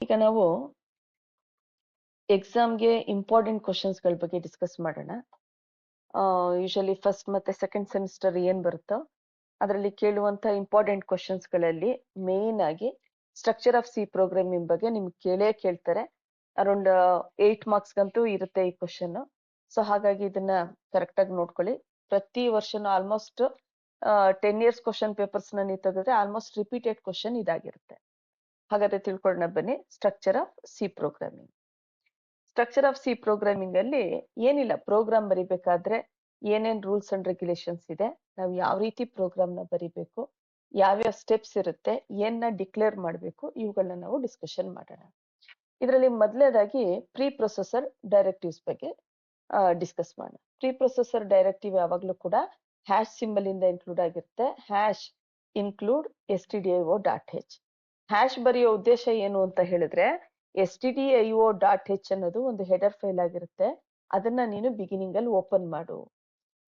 ಈಗ ನಾವು ಎಕ್ಸಾಮ್ಗೆ ಇಂಪಾರ್ಟೆಂಟ್ ಕ್ವಶನ್ಸ್ಗಳ ಬಗ್ಗೆ ಡಿಸ್ಕಸ್ ಮಾಡೋಣ. ಯೂಶಲಿ ಫಸ್ಟ್ ಮತ್ತೆ ಸೆಕೆಂಡ್ ಸೆಮಿಸ್ಟರ್ ಏನ್ ಬರುತ್ತೋ ಅದರಲ್ಲಿ ಕೇಳುವಂತ ಇಂಪಾರ್ಟೆಂಟ್ ಕ್ವಶನ್ಸ್ಗಳಲ್ಲಿ ಮೇನ್ ಆಗಿ ಸ್ಟ್ರಕ್ಚರ್ ಆಫ್ ಸಿ ಪ್ರೋಗ್ರಾಮಿಂಗ್ ಬಗ್ಗೆ ನಿಮ್ಗೆ ಕೇಳ್ತಾರೆ. ಅರೌಂಡ್ 8 ಮಾರ್ಕ್ಸ್ಗಂತೂ ಇರುತ್ತೆ ಈ ಕ್ವಶನ್. ಸೊ ಹಾಗಾಗಿ ಇದನ್ನ ಕರೆಕ್ಟ್ ಆಗಿ ನೋಡ್ಕೊಳ್ಳಿ. ಪ್ರತಿ ವರ್ಷನೂ ಆಲ್ಮೋಸ್ಟ್ 10 ಇಯರ್ಸ್ ಕ್ವಶನ್ ಪೇಪರ್ಸ್ ನೀವು ತೆಗೆದ್ರೆ ಆಲ್ಮೋಸ್ಟ್ ರಿಪೀಟೆಡ್ ಕ್ವಶನ್ ಇದಾಗಿರುತ್ತೆ. ಹಾಗಾದ್ರೆ ತಿಳ್ಕೊಳ್ಳೋಣ ಬನ್ನಿ. Structure of C programming. Structure of C programming ಅಲ್ಲಿ ಏನಿಲ್ಲ, ಪ್ರೋಗ್ರಾಮ್ ಬರಿಬೇಕಾದ್ರೆ ಏನೇನ್ ರೂಲ್ಸ್ ಅಂಡ್ ರೆಗ್ಯುಲೇಷನ್ಸ್ ಇದೆ, ನಾವು ಯಾವ ರೀತಿ ಪ್ರೋಗ್ರಾಮ್ ನ ಬರಿಬೇಕು, ಯಾವ್ಯಾವ ಸ್ಟೆಪ್ಸ್ ಇರುತ್ತೆ, ಏನ್ನ ಡಿಕ್ಲೇರ್ ಮಾಡಬೇಕು, ಇವುಗಳನ್ನ ನಾವು ಡಿಸ್ಕಷನ್ ಮಾಡೋಣ. ಇದರಲ್ಲಿ ಮೊದಲನೇದಾಗಿ ಪ್ರೀ ಪ್ರೊಸೆಸರ್ ಡೈರೆಕ್ಟಿವ್ಸ್ ಬಗ್ಗೆ ಡಿಸ್ಕಸ್ ಮಾಡೋಣ. ಪ್ರೀ ಪ್ರೊಸೆಸರ್ ಡೈರೆಕ್ಟಿವ್ ಯಾವಾಗ್ಲೂ ಕೂಡ ಹ್ಯಾಶ್ ಸಿಂಬಲ್ ಇಂದ ಇನ್ಕ್ಲೂಡ್ ಆಗಿರುತ್ತೆ. Hash include stdio.h. ಹ್ಯಾಶ್ ಬರೆಯೋ ಉದ್ದೇಶ ಏನು ಅಂತ ಹೇಳಿದ್ರೆ stdio.h ಅನ್ನೋದು ಒಂದು ಹೆಡರ್ ಫೈಲ್ ಆಗಿರುತ್ತೆ. ಅದನ್ನ ನೀನು ಬಿಗಿನಿಂಗ್ ಅಲ್ಲಿ ಓಪನ್ ಮಾಡು.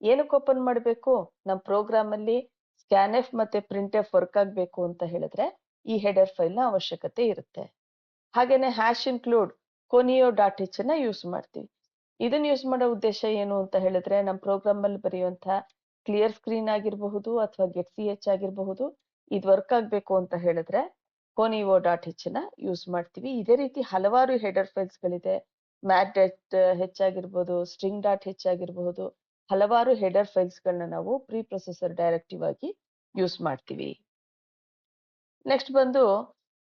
ಏನಕ್ಕೆ ಓಪನ್ ಮಾಡಬೇಕು? ನಮ್ಮ ಪ್ರೋಗ್ರಾಮ್ ಅಲ್ಲಿ ಸ್ಕ್ಯಾನ್ಎಫ್ ಮತ್ತೆ ಪ್ರಿಂಟ್ಎಫ್ ವರ್ಕ್ ಆಗ್ಬೇಕು ಅಂತ ಹೇಳಿದ್ರೆ ಈ ಹೆಡರ್ ಫೈಲ್ ನ ಅವಶ್ಯಕತೆ ಇರುತ್ತೆ. ಹಾಗೇನೆ ಹ್ಯಾಶ್ ಇನ್ಕ್ಲೂಡ್ conio.h ಅನ್ನ ಯೂಸ್ ಮಾಡ್ತೀವಿ. ಇದನ್ನ ಯೂಸ್ ಮಾಡೋ ಉದ್ದೇಶ ಏನು ಅಂತ ಹೇಳಿದ್ರೆ ನಮ್ಮ ಪ್ರೋಗ್ರಾಮ್ ಅಲ್ಲಿ ಬರೆಯುವಂತ ಕ್ಲಿಯರ್ ಸ್ಕ್ರೀನ್ ಆಗಿರಬಹುದು ಅಥವಾ get.ch ಆಗಿರಬಹುದು, ಇದು ವರ್ಕ್ ಆಗ್ಬೇಕು ಅಂತ ಹೇಳಿದ್ರೆ conio.h ನ ಯೂಸ್ ಮಾಡ್ತೀವಿ. ಇದೇ ರೀತಿ ಹಲವಾರು ಹೆಡರ್ ಫೈಲ್ಸ್ ಗಳಿದೆ. mat.h ಆಗಿರ್ಬೋದು, string.h ಆಗಿರಬಹುದು, ಹಲವಾರು ಹೆಡರ್ ಫೈಲ್ಸ್ ಗಳನ್ನ ನಾವು ಪ್ರೀ ಪ್ರೊಸೆಸರ್ ಡೈರೆಕ್ಟಿವ್ ಆಗಿ ಯೂಸ್ ಮಾಡ್ತೀವಿ. ನೆಕ್ಸ್ಟ್ ಬಂದು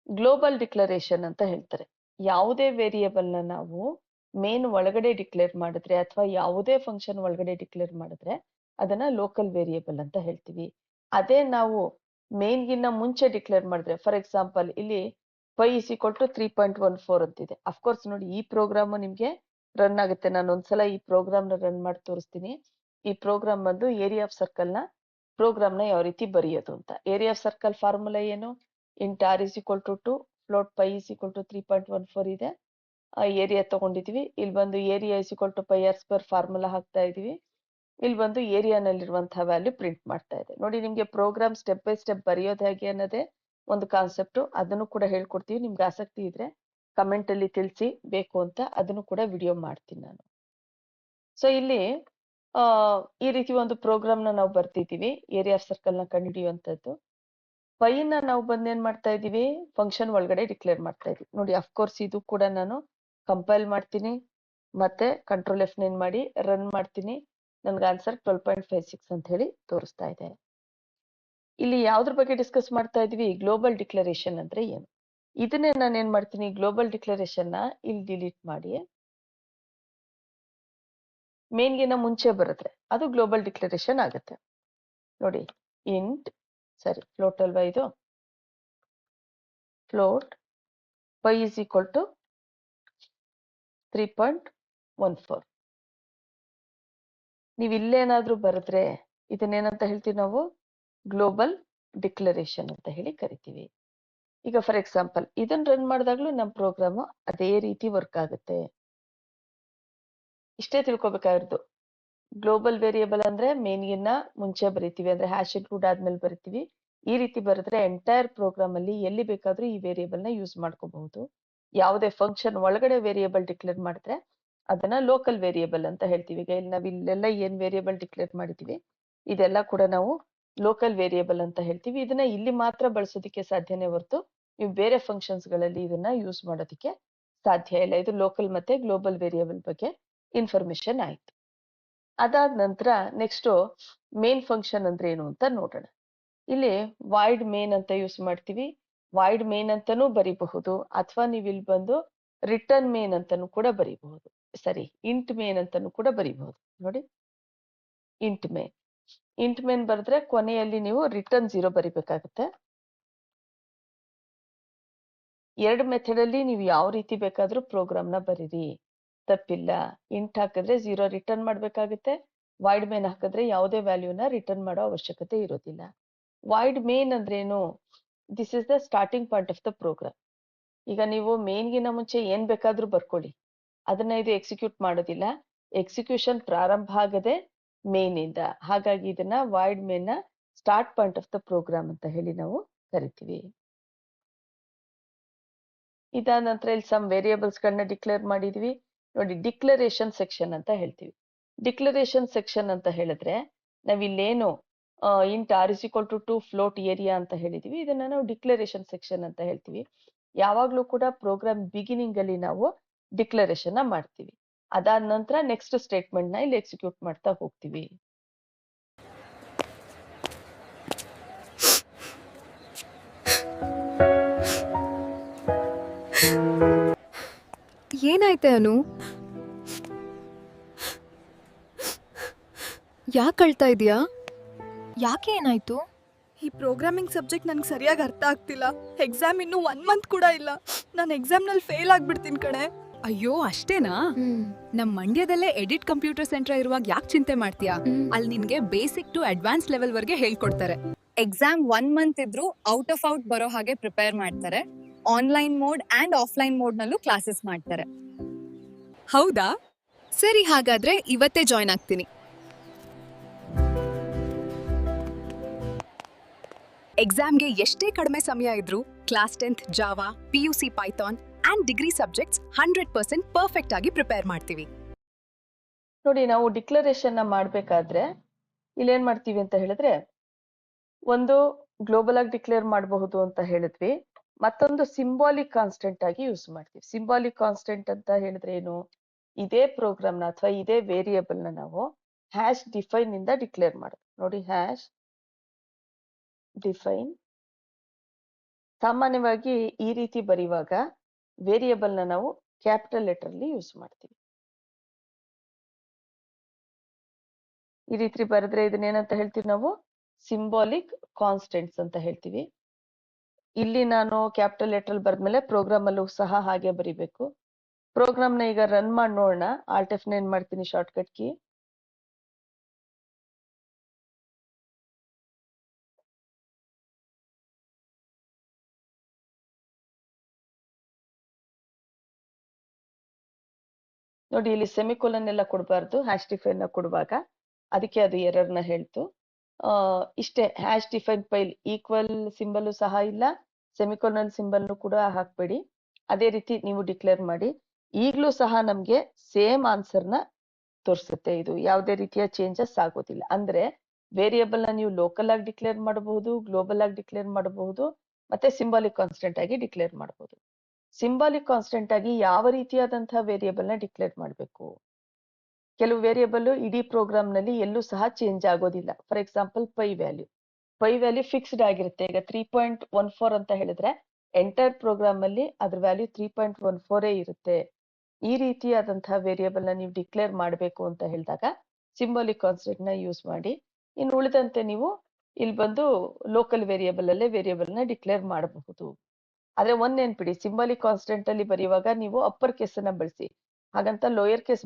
ಗ್ಲೋಬಲ್ ಡಿಕ್ಲರೇಷನ್ ಅಂತ ಹೇಳ್ತಾರೆ. ಯಾವುದೇ ವೇರಿಯೇಬಲ್ ನ ನಾವು ಮೇನ್ ಒಳಗಡೆ ಡಿಕ್ಲೇರ್ ಮಾಡಿದ್ರೆ ಅಥವಾ ಯಾವುದೇ ಫಂಕ್ಷನ್ ಒಳಗಡೆ ಡಿಕ್ಲೇರ್ ಮಾಡಿದ್ರೆ ಅದನ್ನ ಲೋಕಲ್ ವೇರಿಯೇಬಲ್ ಅಂತ ಹೇಳ್ತೀವಿ. ಅದೇ ನಾವು ಮೇನ್ ಗಿನ್ನ ಮುಂಚೆ ಡಿಕ್ಲೇರ್ ಮಾಡಿದ್ರೆ, ಫಾರ್ ಎಕ್ಸಾಂಪಲ್ ಇಲ್ಲಿ y is equal to 3.14 ಅಂತಿದೆ. ಅಫ್ಕೋರ್ಸ್ ನೋಡಿ, ಈ ಪ್ರೋಗ್ರಾಮ್ ನಿಮ್ಗೆ ರನ್ ಆಗುತ್ತೆ. ನಾನು ಒಂದ್ಸಲ ಈ ಪ್ರೋಗ್ರಾಮ್ ನ ರನ್ ಮಾಡಿ ತೋರಿಸ್ತೀನಿ. ಈ ಪ್ರೋಗ್ರಾಮ್ ಬಂದು ಏರಿಯಾ ಆಫ್ ಸರ್ಕಲ್ ನ ಪ್ರೋಗ್ರಾಮ್ ನ ಯಾವ ರೀತಿ ಬರೆಯೋದು ಅಂತ. ಏರಿಯಾ ಆಫ್ ಸರ್ಕಲ್ ಫಾರ್ಮುಲಾ ಏನು? Int r is equal to 2, float pi is equal to 3.14 ಇದೆ. ಏರಿಯಾ ತಗೊಂಡಿದೀವಿ. ಇಲ್ಲಿ ಬಂದು area is equal to pi r square formula ಹಾಕ್ತಾ ಇದೀವಿ. ಇಲ್ಲಿ ಬಂದು ಏರಿಯಾನಲ್ಲಿರುವಂತಹ ವ್ಯಾಲ್ಯೂ ಪ್ರಿಂಟ್ ಮಾಡ್ತಾ ಇದೆ. ನೋಡಿ, ನಿಮ್ಗೆ ಪ್ರೋಗ್ರಾಮ್ ಸ್ಟೆಪ್ ಬೈ ಸ್ಟೆಪ್ ಬರೆಯೋದು ಹೇಗೆ ಅನ್ನೋದೇ ಒಂದು ಕಾನ್ಸೆಪ್ಟ್. ಅದನ್ನು ಕೂಡ ಹೇಳ್ಕೊಡ್ತೀವಿ. ನಿಮ್ಗೆ ಆಸಕ್ತಿ ಇದ್ರೆ ಕಮೆಂಟ್ ಅಲ್ಲಿ ತಿಳಿಸಿ, ಬೇಕು ಅಂತ ಅದನ್ನು ಕೂಡ ವಿಡಿಯೋ ಮಾಡ್ತೀನಿ ನಾನು. ಸೊ ಇಲ್ಲಿ ಈ ರೀತಿ ಒಂದು ಪ್ರೋಗ್ರಾಮ್ ನ ನಾವು ಬರ್ತಿದೀವಿ, ಏರಿಯಾ ಆಫ್ ಸರ್ಕಲ್ ನ ಕಂಡುಹಿಡಿಯುವಂತದ್ದು. ಪೈ ನ ನಾವು ಬಂದೇನ್ ಮಾಡ್ತಾ ಇದೀವಿ, ಫಂಕ್ಷನ್ ಒಳಗಡೆ ಡಿಕ್ಲೇರ್ ಮಾಡ್ತಾ ಇದೀವಿ. ನೋಡಿ, ಅಫ್ಕೋರ್ಸ್ ಇದು ಕೂಡ ನಾನು ಕಂಪೈಲ್ ಮಾಡ್ತೀನಿ ಮತ್ತೆ ಕಂಟ್ರೋಲ್ F9 ಮಾಡಿ ರನ್ ಮಾಡ್ತೀನಿ. ನನ್ಗೆ ಆನ್ಸರ್ 12.56 ಅಂತ ಹೇಳಿ ತೋರಿಸ್ತಾ ಇದೆ. ಇಲ್ಲಿ ಯಾವ್ದ್ರ ಬಗ್ಗೆ ಡಿಸ್ಕಸ್ ಮಾಡ್ತಾ ಇದೀವಿ? ಗ್ಲೋಬಲ್ ಡಿಕ್ಲರೇಷನ್ ಅಂದ್ರೆ ಏನು. ಇದನ್ನೇ ನಾನು ಏನ್ ಮಾಡ್ತೀನಿ, ಗ್ಲೋಬಲ್ ಡಿಕ್ಲರೇಷನ್ ನ ಇಲ್ಲಿ ಡಿಲೀಟ್ ಮಾಡಿ ಮೇನ್ಗಿನ ಮುಂಚೆ ಬರುತ್ತೆ ಅದು ಗ್ಲೋಬಲ್ ಡಿಕ್ಲರೇಷನ್ ಆಗುತ್ತೆ. ನೋಡಿ, ಇಂಟ್ ಫ್ಲೋಟ್ ಅಲ್ವಾ ಇದು, float y is equal to 3.14. ನೀವು ಇಲ್ಲೇನಾದ್ರೂ ಬರೆದ್ರೆ ಇದನ್ನೇನಂತ ಹೇಳ್ತೀವಿ ನಾವು? ಗ್ಲೋಬಲ್ ಡಿಕ್ಲರೇಷನ್ ಅಂತ ಹೇಳಿ ಕರಿತೀವಿ. ಈಗ ಫಾರ್ ಎಕ್ಸಾಂಪಲ್ ಇದನ್ನ ರನ್ ಮಾಡಿದಾಗ್ಲೂ ನಮ್ಮ ಪ್ರೋಗ್ರಾಮ್ ಅದೇ ರೀತಿ ವರ್ಕ್ ಆಗುತ್ತೆ. ಇಷ್ಟೇ ತಿಳ್ಕೊಬೇಕಾಗಿರೋದು. ಗ್ಲೋಬಲ್ ವೇರಿಯೇಬಲ್ ಅಂದ್ರೆ ಮೇನ್ಗಿನ್ನ ಮುಂಚೆ ಬರಿತೀವಿ, ಅಂದ್ರೆ ಹ್ಯಾಶ್ ಇನ್ಕ್ಲೂಡ್ ಆದ್ಮೇಲೆ ಬರಿತೀವಿ. ಈ ರೀತಿ ಬರೆದ್ರೆ ಎಂಟೈರ್ ಪ್ರೋಗ್ರಾಮ್ ಅಲ್ಲಿ ಎಲ್ಲಿ ಬೇಕಾದ್ರೂ ಈ ವೇರಿಯೇಬಲ್ ನ ಯೂಸ್ ಮಾಡ್ಕೋಬಹುದು. ಯಾವುದೇ ಫಂಕ್ಷನ್ ಒಳಗಡೆ ವೇರಿಯೇಬಲ್ ಡಿಕ್ಲೇರ್ ಮಾಡಿದ್ರೆ ಅದನ್ನ ಲೋಕಲ್ ವೇರಿಯೇಬಲ್ ಅಂತ ಹೇಳ್ತೀವಿ. ಈಗ ಇಲ್ಲಿ ನಾವು ಇಲ್ಲೆಲ್ಲ ಏನ್ ವೇರಿಯೇಬಲ್ ಡಿಕ್ಲೇರ್ ಮಾಡಿದೀವಿ ಇದೆಲ್ಲ ಕೂಡ ನಾವು ಲೋಕಲ್ ವೇರಿಯೇಬಲ್ ಅಂತ ಹೇಳ್ತೀವಿ. ಇದನ್ನ ಇಲ್ಲಿ ಮಾತ್ರ ಬಳಸೋದಕ್ಕೆ ಸಾಧ್ಯನೇ ಹೊರತು ನೀವು ಬೇರೆ ಫಂಕ್ಷನ್ಸ್ ಗಳಲ್ಲಿ ಇದನ್ನ ಯೂಸ್ ಮಾಡೋದಕ್ಕೆ ಸಾಧ್ಯ ಇಲ್ಲ. ಇದು ಲೋಕಲ್ ಮತ್ತೆ ಗ್ಲೋಬಲ್ ವೇರಿಯೇಬಲ್ ಬಗ್ಗೆ ಇನ್ಫಾರ್ಮೇಶನ್ ಆಯ್ತು. ಅದಾದ ನಂತರ ನೆಕ್ಸ್ಟ್ ಮೇನ್ ಫಂಕ್ಷನ್ ಅಂದ್ರೆ ಏನು ಅಂತ ನೋಡೋಣ. ಇಲ್ಲಿ ವಾಯ್ಡ್ ಮೇನ್ ಅಂತ ಯೂಸ್ ಮಾಡ್ತೀವಿ. ವಾಯ್ಡ್ ಮೇನ್ ಅಂತಾನೂ ಬರಿಬಹುದು, ಅಥವಾ ನೀವು ಇಲ್ಲಿ ಬಂದು ರಿಟರ್ನ್ ಮೇನ್ ಅಂತಾನೂ ಕೂಡ ಬರಿಬಹುದು. ಇಂಟ್ ಮೇನ್ ಅಂತಾನೂ ಕೂಡ ಬರಿಬಹುದು. ನೋಡಿ, ಇಂಟ್ ಮೇನ್ ಬರೆದ್ರೆ ಕೊನೆಯಲ್ಲಿ ನೀವು ರಿಟರ್ನ್ 0 ಬರಿಬೇಕಾಗುತ್ತೆ. ಎರಡು ಮೆಥಡ್ ಅಲ್ಲಿ ನೀವು ಯಾವ ರೀತಿ ಬೇಕಾದ್ರೂ ಪ್ರೋಗ್ರಾಮ್ ನ ಬರೀರಿ, ತಪ್ಪಿಲ್ಲ. ಇಂಟ್ ಹಾಕಿದ್ರೆ 0 ರಿಟರ್ನ್ ಮಾಡ್ಬೇಕಾಗುತ್ತೆ. ವಾಯ್ಡ್ ಮೇನ್ ಹಾಕಿದ್ರೆ ಯಾವುದೇ ವ್ಯಾಲ್ಯೂನ ರಿಟರ್ನ್ ಮಾಡೋ ಅವಶ್ಯಕತೆ ಇರೋದಿಲ್ಲ. ವಾಯ್ಡ್ ಮೇನ್ ಅಂದ್ರೇನು? This is the starting point of the program. ಈಗ ನೀವು ಮೇನ್ಗಿನ ಮುಂಚೆ ಏನ್ ಬೇಕಾದ್ರೂ ಬರ್ಕೊಳ್ಳಿ, ಅದನ್ನ ಇದು ಎಕ್ಸಿಕ್ಯೂಟ್ ಮಾಡೋದಿಲ್ಲ. ಎಕ್ಸಿಕ್ಯೂಷನ್ ಪ್ರಾರಂಭ ಆಗದೆ ಮೇನ್ ಇಂದ. ಹಾಗಾಗಿ ಇದನ್ನ ವಾಯ್ಡ್ ಮೇನ್ ನ start point of the program ಅಂತ ಹೇಳಿ ನಾವು ಕರಿತೀವಿ. ಇದಾದ ನಂತರ ಇಲ್ಲಿ ಸಮ್ ವೇರಿಯೇಬಲ್ಸ್ ಗಳನ್ನ ಡಿಕ್ಲೇರ್ ಮಾಡಿದ್ವಿ. ನೋಡಿ ಡಿಕ್ಲರೇಷನ್ ಸೆಕ್ಷನ್ ಅಂತ ಹೇಳ್ತೀವಿ. ಡಿಕ್ಲರೇಷನ್ ಸೆಕ್ಷನ್ ಅಂತ ಹೇಳಿದ್ರೆ ನಾವಿಲ್ಲೇನು int r is equal to 2 float area ಅಂತ ಹೇಳಿದೀವಿ, ಇದನ್ನ ನಾವು ಡಿಕ್ಲರೇಷನ್ ಸೆಕ್ಷನ್ ಅಂತ ಹೇಳ್ತೀವಿ. ಯಾವಾಗ್ಲೂ ಕೂಡ ಪ್ರೋಗ್ರಾಮ್ ಬಿಗಿನಿಂಗ್ ಅಲ್ಲಿ ನಾವು ಡಿಕ್ಲರೇಷನ್ ಮಾಡ್ತೀವಿ. ಅದಾದ ನಂತರ ನೆಕ್ಸ್ಟ್ ಸ್ಟೇಟ್ಮೆಂಟ್ ನ ಇಲ್ಲಿ ಎಕ್ಸಿಕ್ಯೂಟ್ ಮಾಡ್ತಾ ಹೋಗ್ತೀವಿ. ಏನಾಯ್ತೆ ಅನು? ಯಾಕೆ ಅಳ್ತಾ ಇದೀಯಾ? ಯಾಕೆ ಏನಾಯ್ತು? ಈ ಪ್ರೋಗ್ರಾಮಿಂಗ್ ಸಬ್ಜೆಕ್ಟ್ ನನಗೆ ಸರಿಯಾಗಿ ಅರ್ಥ ಆಗ್ತಿಲ್ಲ. ಎಕ್ಸಾಮ್ ಇನ್ನೂ 1 ಮಂತ್ ಕೂಡ ಇಲ್ಲ. ನಾನು ಎಕ್ಸಾಮ್ನಲ್ಲಿ ಫೇಲ್ ಆಗ್ಬಿಡ್ತೀನಿ ಕಣೆ. ಅಯ್ಯೋ ಅಷ್ಟೇನಾ? ನಮ್ ಮಂಡ್ಯದಲ್ಲೇ ಎಡಿಟ್ ಕಂಪ್ಯೂಟರ್ ಸೆಂಟರ್ ಇರುವಾಗ ಯಾಕೆ ಚಿಂತೆ ಮಾಡ್ತೀಯಾ? ಅಲ್ಲಿ ನಿನ್ಗೆ ಬೇಸಿಕ್ ಟು ಅಡ್ವಾನ್ಸ್ ಲೆವೆಲ್ ವರ್ಗೆ ಹೇಳ್ಕೊಡ್ತಾರೆ. ಎಕ್ಸಾಮ್ 1 ಮಂತ್ ಇದ್ರು ಔಟ್ ಬರೋ ಹಾಗೆ ಪ್ರಿಪೇರ್ ಮಾಡ್ತಾರೆ. Online mode and offline mode ನಲ್ಲೂ ಕ್ಲಾಸಸ್ ಮಾಡ್ತಾರೆ. ಹೌದಾ? ಸರಿ, ಹಾಗಾದ್ರೆ ಇವತ್ತೇ ಜಾಯ್ನ್ ಆಗ್ತೀನಿ. ಎಕ್ಸಾಮ್ಗೆ ಎಷ್ಟೇ ಕಡಿಮೆ ಸಮಯ ಇದ್ರೂ class 10th Java, PUC Python and degree subjects 100% perfect ಆಗಿ ಪ್ರಿಪೇರ್ ಮಾಡ್ತೀವಿ. ನೋಡಿ, ನಾವು ಡಿಕ್ಲರೇಷನ್ ಮಾಡ್ಬೇಕಾದ್ರೆ ಇಲ್ಲೇನ್ ಮಾಡ್ತೀವಿ ಅಂತ ಹೇಳಿದ್ರೆ, ಒಂದು ಗ್ಲೋಬಲ್ ಆಗಿ ಡಿಕ್ಲೇರ್ ಮಾಡಬಹುದು ಅಂತ ಹೇಳಿದ್ವಿ, ಮತ್ತೊಂದು ಸಿಂಬಾಲಿಕ್ ಕಾನ್ಸ್ಟೆಂಟ್ ಆಗಿ ಯೂಸ್ ಮಾಡ್ತೀವಿ. ಸಿಂಬಾಲಿಕ್ ಕಾನ್ಸ್ಟೆಂಟ್ ಅಂತ ಹೇಳಿದ್ರೆ ಏನು? ಇದೇ ಪ್ರೋಗ್ರಾಮ್ ನ ಅಥವಾ ಇದೇ ವೇರಿಯೇಬಲ್ ನ ನಾವು ಹ್ಯಾಶ್ ಡಿಫೈನ್ ಇಂದ ಡಿಕ್ಲೇರ್ ಮಾಡೋದು. ನೋಡಿ, ಹ್ಯಾಶ್ ಡಿಫೈನ್ ಸಾಮಾನ್ಯವಾಗಿ ಈ ರೀತಿ ಬರೆಯುವಾಗ ವೇರಿಯೇಬಲ್ ನ ನಾವು ಕ್ಯಾಪಿಟಲ್ ಲೆಟರ್ ಅಲ್ಲಿ ಯೂಸ್ ಮಾಡ್ತೀವಿ. ಈ ರೀತಿ ಬರೆದ್ರೆ ಇದನ್ನೇನಂತ ಹೇಳ್ತೀವಿ ನಾವು? ಸಿಂಬಾಲಿಕ್ ಕಾನ್ಸ್ಟೆಂಟ್ಸ್ ಅಂತ ಹೇಳ್ತೀವಿ. ಇಲ್ಲಿ ನಾನು ಕ್ಯಾಪಿಟಲ್ ಲೆಟರ್ ಬರೆದ್ಮೇಲೆ ಪ್ರೋಗ್ರಾಮ್ ಅಲ್ಲೂ ಸಹ ಹಾಗೆ ಬರಿಬೇಕು. ಪ್ರೋಗ್ರಾಮ್ ನ ಈಗ ರನ್ ಮಾಡಿ ನೋಡೋಣ. ಆಲ್ಟ್ ಎಫ್ ಏನ್ ಮಾಡ್ತೀನಿ, ಶಾರ್ಟ್ಕಟ್ ಕೀ. ನೋಡಿ, ಇಲ್ಲಿ ಸೆಮಿಕೋಲನ್ ಎಲ್ಲ ಕೊಡಬಾರ್ದು ಹ್ಯಾಶ್ ಡಿಫೈನ್ ನ ಕೊಡುವಾಗ, ಅದಕ್ಕೆ ಅದು ಎರರ್ ನ ಹೇಳ್ತು. ಇಷ್ಟೇ, hash define file equal symbol ಸಹ ಇಲ್ಲ, ಸೆಮಿಕೋಲನ್ ಸಿಂಬಲ್ ಕೂಡ ಹಾಕ್ಬೇಡಿ. ಅದೇ ರೀತಿ ನೀವು ಡಿಕ್ಲೇರ್ ಮಾಡಿ. ಈಗಲೂ ಸಹ ನಮ್ಗೆ ಸೇಮ್ ಆನ್ಸರ್ ನ ತೋರಿಸುತ್ತೆ. ಇದು ಯಾವುದೇ ರೀತಿಯ ಚೇಂಜಸ್ ಆಗೋದಿಲ್ಲ. ಅಂದ್ರೆ ವೇರಿಯೇಬಲ್ ನ ನೀವು ಲೋಕಲ್ ಆಗಿ ಡಿಕ್ಲೇರ್ ಮಾಡಬಹುದು, ಗ್ಲೋಬಲ್ ಆಗಿ ಡಿಕ್ಲೇರ್ ಮಾಡಬಹುದು, ಮತ್ತೆ ಸಿಂಬಾಲಿಕ್ ಕಾನ್ಸ್ಟೆಂಟ್ ಆಗಿ ಡಿಕ್ಲೇರ್ ಮಾಡಬಹುದು. ಸಿಂಬಾಲಿಕ್ ಕಾನ್ಸ್ಟೆಂಟ್ ಆಗಿ ಯಾವ ರೀತಿಯಾದಂತಹ ವೇರಿಯೇಬಲ್ ನ ಡಿಕ್ಲೇರ್ ಮಾಡಬೇಕು? ಕೆಲವು ವೇರಿಯೇಬಲ್ ಇಡೀ ಪ್ರೋಗ್ರಾಮ್ ನಲ್ಲಿ ಎಲ್ಲೂ ಸಹ ಚೇಂಜ್ ಆಗೋದಿಲ್ಲ. For example pi value fixed ಆಗಿರುತ್ತೆ. ಈಗ 3.14 ಅಂತ ಹೇಳಿದ್ರೆ ಎಂಟೈರ್ ಪ್ರೋಗ್ರಾಮ್ ಅಲ್ಲಿ ಅದ್ರ ವ್ಯಾಲ್ಯೂ 3.14 ಇರುತ್ತೆ. ಈ ರೀತಿಯಾದಂತಹ ವೇರಿಯೇಬಲ್ ನ ನೀವು ಡಿಕ್ಲೇರ್ ಮಾಡಬೇಕು ಅಂತ ಹೇಳಿದಾಗ ಸಿಂಬಾಲಿಕ್ ಕಾನ್ಸ್ಟೆಂಟ್ ನ ಯೂಸ್ ಮಾಡಿ. ಇನ್ನು ಉಳಿದಂತೆ ನೀವು ಇಲ್ಲಿ ಬಂದು ಲೋಕಲ್ ವೇರಿಯೇಬಲ್ ಅಲ್ಲೇ ವೇರಿಯೇಬಲ್ ನ ಡಿಕ್ಲೇರ್ ಮಾಡಬಹುದು. ಆದ್ರೆ ಒಂದ್ ನೆನ್ಪಿಡಿ, ಸಿಂಬಾಲಿಕ್ ಕಾನ್ಸ್ಟೆಂಟ್ ಅಲ್ಲಿ ಬರೆಯುವಾಗ ನೀವು ಅಪ್ಪರ್ ಕೇಸ್ ಅನ್ನ ಬಳಸಿ. ಹಾಗಂತ ಲೋಯರ್ ಕೇಸ್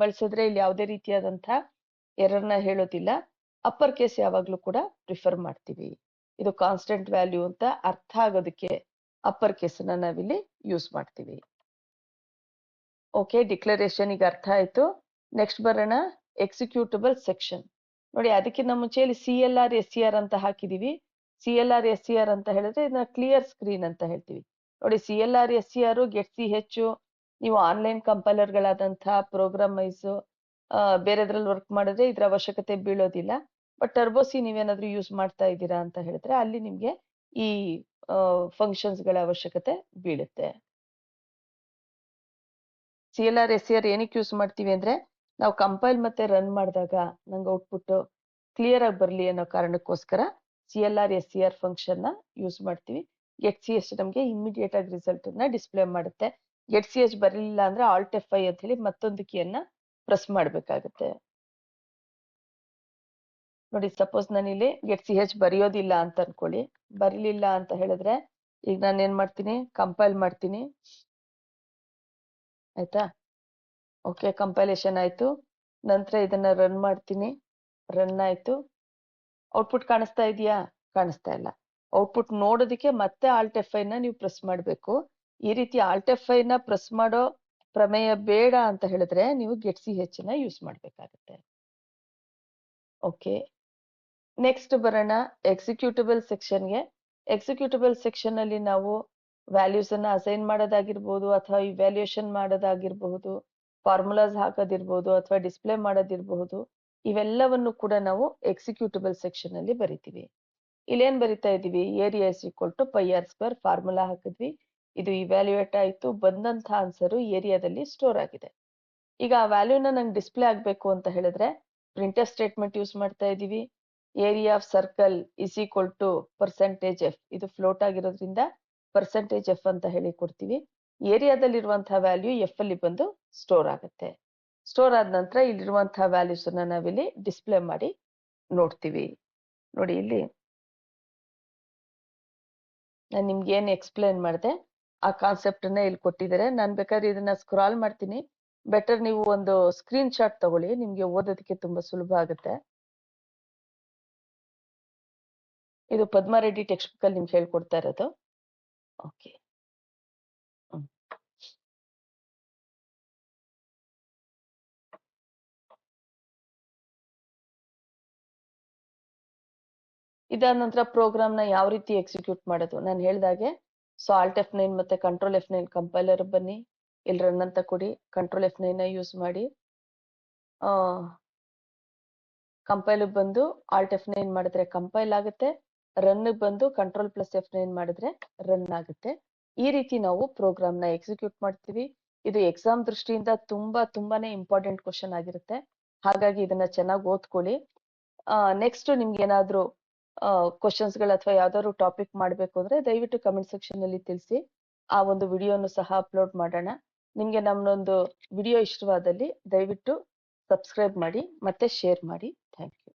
ಬಳಸಿದ್ರೆ ಇಲ್ಲಿ ಯಾವುದೇ ರೀತಿಯಾದಂತಹ ಎರರ್ ನ ಹೇಳೋದಿಲ್ಲ. ಅಪ್ಪರ್ ಕೇಸ್ ಯಾವಾಗ್ಲೂ ಕೂಡ ಪ್ರಿಫರ್ ಮಾಡ್ತೀವಿ. ಇದು ಕಾನ್ಸ್ಟೆಂಟ್ ವ್ಯಾಲ್ಯೂ ಅಂತ ಅರ್ಥ ಆಗೋದಕ್ಕೆ ಅಪ್ಪರ್ ಕೇಸ್ ಅನ್ನ ನಾವಿಲ್ಲಿ ಯೂಸ್ ಮಾಡ್ತೀವಿ. ಓಕೆ, ಡಿಕ್ಲರೇಷನ್ ಈಗ ಅರ್ಥ ಆಯ್ತು. ನೆಕ್ಸ್ಟ್ ಬರೋಣ ಎಕ್ಸಿಕ್ಯೂಟಬಲ್ ಸೆಕ್ಷನ್. ನೋಡಿ, ಅದಕ್ಕಿಂತ ಮುಂಚೆ ಇಲ್ಲಿ CLR SCR ಅಂತ ಹಾಕಿದೀವಿ. CLR SCR ಅಂತ ಹೇಳಿದ್ರೆ ಇದನ್ನ ಕ್ಲಿಯರ್ ಸ್ಕ್ರೀನ್ ಅಂತ ಹೇಳ್ತೀವಿ. ನೋಡಿ, CLR SCR ಗೆಟ್ CH ನೀವು ಆನ್ಲೈನ್ ಕಂಪೈಲರ್ ಗಳಾದಂತಹ ಪ್ರೋಗ್ರಾಮೈಸ್ ಬೇರೆದ್ರಲ್ಲಿ ವರ್ಕ್ ಮಾಡಿದ್ರೆ ಇದ್ರ ಅವಶ್ಯಕತೆ ಬೀಳೋದಿಲ್ಲ. ಬಟ್ ಟರ್ಬೋಸಿ ನೀವೇನಾದ್ರೂ ಯೂಸ್ ಮಾಡ್ತಾ ಇದ್ದೀರಾ ಅಂತ ಹೇಳಿದ್ರೆ ಅಲ್ಲಿ ನಿಮ್ಗೆ ಈ ಫಂಕ್ಷನ್ಸ್ ಗಳ ಅವಶ್ಯಕತೆ ಬೀಳುತ್ತೆ. CLR SCR ಏನಕ್ಕೆ ಯೂಸ್ ಮಾಡ್ತೀವಿ ಅಂದ್ರೆ, ನಾವು ಕಂಪೈಲ್ ಮತ್ತೆ ರನ್ ಮಾಡಿದಾಗ ನಂಗೆ ಔಟ್ಪುಟ್ ಕ್ಲಿಯರ್ ಆಗಿ ಬರಲಿ ಅನ್ನೋ ಕಾರಣಕ್ಕೋಸ್ಕರ CLR SCR ಫಂಕ್ಷನ್ ನ ಯೂಸ್ ಮಾಡ್ತೀವಿ. ಗೆಟ್ CH ನಮ್ಗೆ ಇಮಿಡಿಯೇಟ್ ಆಗಿ ರಿಸಲ್ಟ್ ನ ಡಿಸ್ಪ್ಲೇ ಮಾಡುತ್ತೆ. ಗೆಟ್ CH ಬರಲಿಲ್ಲ ಅಂದ್ರೆ ಆಲ್ಟ್ F5 ಅಂತ ಹೇಳಿ ಮತ್ತೊಂದು ಕೀಯನ್ನ ಪ್ರೆಸ್ ಮಾಡ್ಬೇಕಾಗುತ್ತೆ. ನೋಡಿ, ಸಪೋಸ್ ನಾನು ಇಲ್ಲಿ ಗೆಟ್ CH ಬರೆಯೋದಿಲ್ಲ ಅಂತ ಅನ್ಕೊಳ್ಳಿ. ಬರಲಿಲ್ಲ ಅಂತ ಹೇಳಿದ್ರೆ ಈಗ ನಾನು ಏನ್ ಮಾಡ್ತೀನಿ, ಕಂಪೈಲ್ ಮಾಡ್ತೀನಿ. ಆಯ್ತಾ? ಓಕೆ, ಕಂಪೈಲೇಷನ್ ಆಯ್ತು. ನಂತರ ಇದನ್ನ ರನ್ ಮಾಡ್ತೀನಿ. ರನ್ ಆಯ್ತು. ಔಟ್ಪುಟ್ ಕಾಣಿಸ್ತಾ ಇದೆಯಾ? ಕಾಣಿಸ್ತಾ ಇಲ್ಲ. ಔಟ್ಪುಟ್ ನೋಡೋದಕ್ಕೆ ಮತ್ತೆ ಆಲ್ಟ್ F5 ನ ನೀವು ಪ್ರೆಸ್ ಮಾಡಬೇಕು. ಈ ರೀತಿ ಆಲ್ಟ್ F5 ನ ಪ್ರೆಸ್ ಮಾಡೋ ಪ್ರಮೇಯ ಬೇಡ ಅಂತ ಹೇಳಿದ್ರೆ ನೀವು ಗೆಟ್ CH ನ ಯೂಸ್ ಮಾಡ್ಬೇಕಾಗುತ್ತೆ. ಓಕೆ, ನೆಕ್ಸ್ಟ್ ಬರೋಣ ಎಕ್ಸಿಕ್ಯೂಟಬಲ್ ಸೆಕ್ಷನ್ಗೆ. ಎಕ್ಸಿಕ್ಯೂಟಬಲ್ ಸೆಕ್ಷನ್ ಅಲ್ಲಿ ನಾವು ವ್ಯಾಲ್ಯೂಸ್ ಅನ್ನ ಅಸೈನ್ ಮಾಡೋದಾಗಿರ್ಬೋದು ಅಥವಾ ಇವ್ಯಾಲ್ಯೂಯೇಷನ್ ಮಾಡೋದಾಗಿರಬಹುದು, ಫಾರ್ಮುಲಾಸ್ ಹಾಕೋದಿರ್ಬೋದು ಅಥವಾ ಡಿಸ್ಪ್ಲೇ ಮಾಡೋದಿರಬಹುದು, ಇವೆಲ್ಲವನ್ನು ಕೂಡ ನಾವು ಎಕ್ಸಿಕ್ಯೂಟಬಲ್ ಸೆಕ್ಷನ್ ಅಲ್ಲಿ ಬರಿತೀವಿ. ಇಲ್ಲೇನ್ ಬರಿತಾ ಇದೀವಿ, area is equal to pi r square formula ಹಾಕಿದ್ವಿ, ಇದು ಇವ್ಯಾಲ್ಯೂಯೇಟ್ ಆಯ್ತು, ಬಂದಂತ ಆನ್ಸರು ಏರಿಯಾದಲ್ಲಿ ಸ್ಟೋರ್ ಆಗಿದೆ. ಈಗ ಆ ವ್ಯಾಲ್ಯೂನ ನಂಗೆ ಡಿಸ್ಪ್ಲೇ ಆಗ್ಬೇಕು ಅಂತ ಹೇಳಿದ್ರೆ ಪ್ರಿಂಟರ್ ಸ್ಟೇಟ್ಮೆಂಟ್ ಯೂಸ್ ಮಾಡ್ತಾ ಇದೀವಿ. Area of circle is equal to percentage f, ಇದು ಫ್ಲೋಟ್ ಆಗಿರೋದ್ರಿಂದ ಪರ್ಸೆಂಟೇಜ್ ಎಫ್ ಅಂತ ಹೇಳಿ ಕೊಡ್ತೀವಿ. ಏರಿಯಾದಲ್ಲಿರುವಂತಹ ವ್ಯಾಲ್ಯೂ ಎಫ್ ಅಲ್ಲಿ ಬಂದು ಸ್ಟೋರ್ ಆಗುತ್ತೆ. ಸ್ಟೋರ್ ಆದ ನಂತರ ಇಲ್ಲಿರುವಂತಹ ವ್ಯಾಲ್ಯೂಸ್ ಅನ್ನ ನಾವಿಲ್ಲಿ ಡಿಸ್ಪ್ಲೇ ಮಾಡಿ ನೋಡ್ತೀವಿ. ನೋಡಿ ಇಲ್ಲಿ ನಾನು ನಿಮ್ಗೆ ಏನ್ ಎಕ್ಸ್ಪ್ಲೇನ್ ಮಾಡಿದೆ ಆ ಕಾನ್ಸೆಪ್ಟ್ ಅನ್ನ ಇಲ್ಲಿ ಕೊಟ್ಟಿದ್ದಾರೆ. ನಾನು ಬೇಕಾದ್ರೆ ಇದನ್ನ ಸ್ಕ್ರಾಲ್ ಮಾಡ್ತೀನಿ. ಬೆಟರ್ ನೀವು ಒಂದು ಸ್ಕ್ರೀನ್ ಶಾಟ್ ತಗೊಳ್ಳಿ, ನಿಮ್ಗೆ ಓದೋದಕ್ಕೆ ತುಂಬಾ ಸುಲಭ ಆಗುತ್ತೆ. ಇದು ಪದ್ಮಾರೆಡ್ಡಿ ಟೆಕ್ಸ್ಟ್ ಬುಕ್ ಅಲ್ಲಿ ನಿಮ್ಗೆ ಹೇಳ್ಕೊಡ್ತಾ ಇರೋದು. ಓಕೆ, ಇದಾದ ನಂತರ ಪ್ರೋಗ್ರಾಮ್ ನ ಯಾವ ರೀತಿ ಎಕ್ಸಿಕ್ಯೂಟ್ ಮಾಡೋದು ನಾನು ಹೇಳ್ದಾಗೆ. ಸೊ ಆಲ್ಟ್ F9 ಮತ್ತೆ ಕಂಟ್ರೋಲ್ F9 ಕಂಪೈಲರ್ ಬನ್ನಿ, ಇಲ್ಲಿ ರನ್ ಅಂತ ಕೊಡಿ, ಕಂಟ್ರೋಲ್ F9 ಯೂಸ್ ಮಾಡಿ. ಕಂಪೈಲ್ ಬಂದು ಆಲ್ಟ್ F9 ಮಾಡಿದ್ರೆ ಕಂಪೈಲ್ ಆಗುತ್ತೆ, ರನ್ ಬಂದು ಕಂಟ್ರೋಲ್ ಪ್ಲಸ್ F9 ಮಾಡಿದ್ರೆ ರನ್ ಆಗುತ್ತೆ. ಈ ರೀತಿ ನಾವು ಪ್ರೋಗ್ರಾಮ್ ನ ಎಕ್ಸಿಕ್ಯೂಟ್ ಮಾಡ್ತೀವಿ. ಇದು ಎಕ್ಸಾಮ್ ದೃಷ್ಟಿಯಿಂದ ತುಂಬಾನೇ ಇಂಪಾರ್ಟೆಂಟ್ ಕ್ವಶನ್ ಆಗಿರುತ್ತೆ. ಹಾಗಾಗಿ ಇದನ್ನ ಚೆನ್ನಾಗಿ ಓದ್ಕೊಳ್ಳಿ. ನೆಕ್ಸ್ಟ್ ನಿಮ್ಗೆ ಏನಾದ್ರೂ ಕ್ವಶನ್ಸ್ ಗಳು ಅಥವಾ ಯಾವ್ದಾದ್ರು ಟಾಪಿಕ್ ಮಾಡ್ಬೇಕು ಅಂದ್ರೆ ದಯವಿಟ್ಟು ಕಮೆಂಟ್ ಸೆಕ್ಷನ್ ಅಲ್ಲಿ ತಿಳಿಸಿ. ಆ ಒಂದು ವಿಡಿಯೋನು ಸಹ ಅಪ್ಲೋಡ್ ಮಾಡೋಣ. ನಿಮ್ಗೆ ನಮ್ಮೊಂದು ವಿಡಿಯೋ ಇಷ್ಟವಾದಲ್ಲಿ ದಯವಿಟ್ಟು ಸಬ್ಸ್ಕ್ರೈಬ್ ಮಾಡಿ ಮತ್ತೆ ಶೇರ್ ಮಾಡಿ. Thank you.